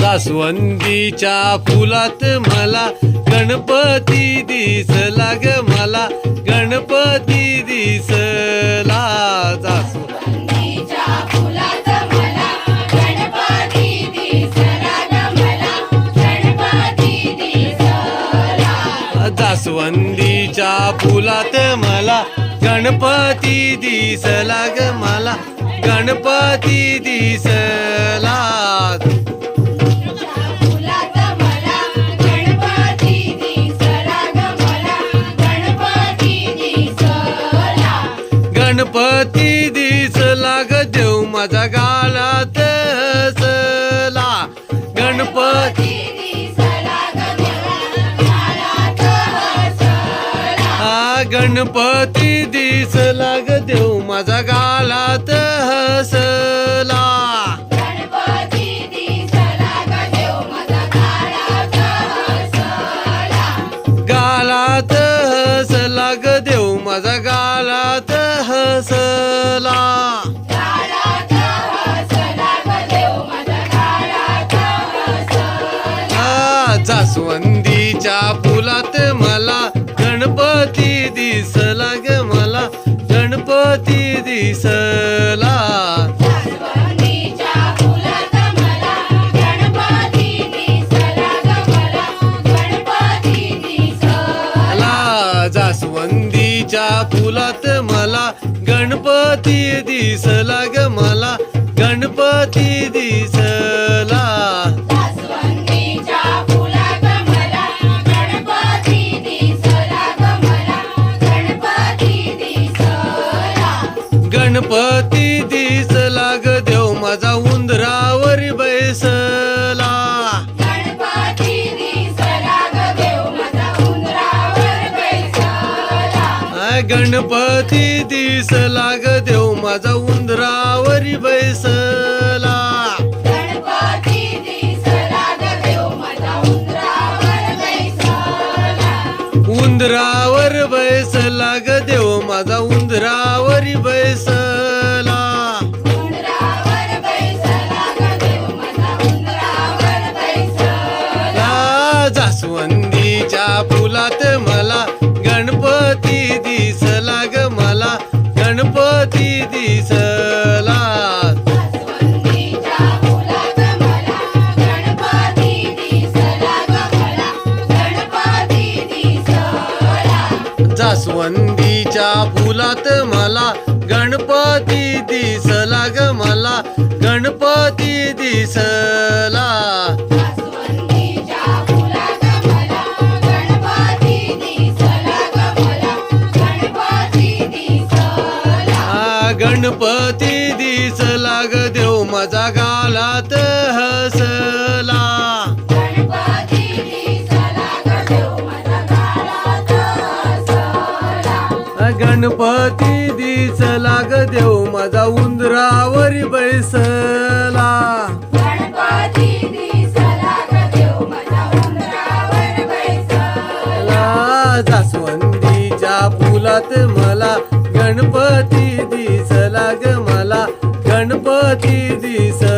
जास्वंदीच्या फुलात मला गणपती दिसला ग मला गणपती दिसला जास्वंदीच्या फुलात मला गणपती दिसला ग मला गणपती दिसला जास्वंदीच्या फुलात मला गणपती दिसला ग मला गणपती दिसला गणपती दिसला ग देव माझा गालात हसला गणपती दिसला ग देव गालात हसला गणपती दिसला ग देव माझा गालात हसला गणपती दिसला ग देव माझा गालात हसला गालात हसला ग देव माझा गालात हसला गालात हसला ग देव माझा गालात हसला जास्वंदीच्या फुलात मला गणपती दिसला ग मला गणपती दिसला जास्वंदीच्या फुलात मला गणपती दिसला ग मला गणपती दिसला जास्वंदीच्या फुलात मला गणपती दिसला ग मला गणपती दिसला जास्वंदीच्या फुलात मला गणपती दिसला ग मला गणपती दिसला गणपती दिसला ग देव माझा उंदरावर बैसला गणपती दिसला ग देव माझा उंदरावर बैसला गणपती दिसला ग देव माझा उंदरावर बैसला गणपती दिसला ग देव माझा उंदरावर बैसला उंदरावर बैसला ग देव माझा उंदरावर बैसला उंदरावर बैसला ग देव माझा उंदरावर बैसला जास्वंदीच्या फुलात मला गणपती दिसला ग मला गणपती दिसला जास्वंदीच्या फुलात मला गणपती दिसला ग मला गणपती दिसला जास्वंदीच्या फुलात मला गणपती दिसला ग मला गणपती दिसला जास्वंदीच्या फुलात मला गणपती दिसला ग मला गणपती दिसला गणपती दिसला ग देव माझा गालात हसला गणपती दिसला ग देव माझा गालात हसला गणपती दिसला ग देव माझा उंदरावर बैसला गणपती दिसला ग देव माझा उंदरावर बैसला जास्वंदीच्या फुलात मला गणपती दिसला ग मला गणपती दिसला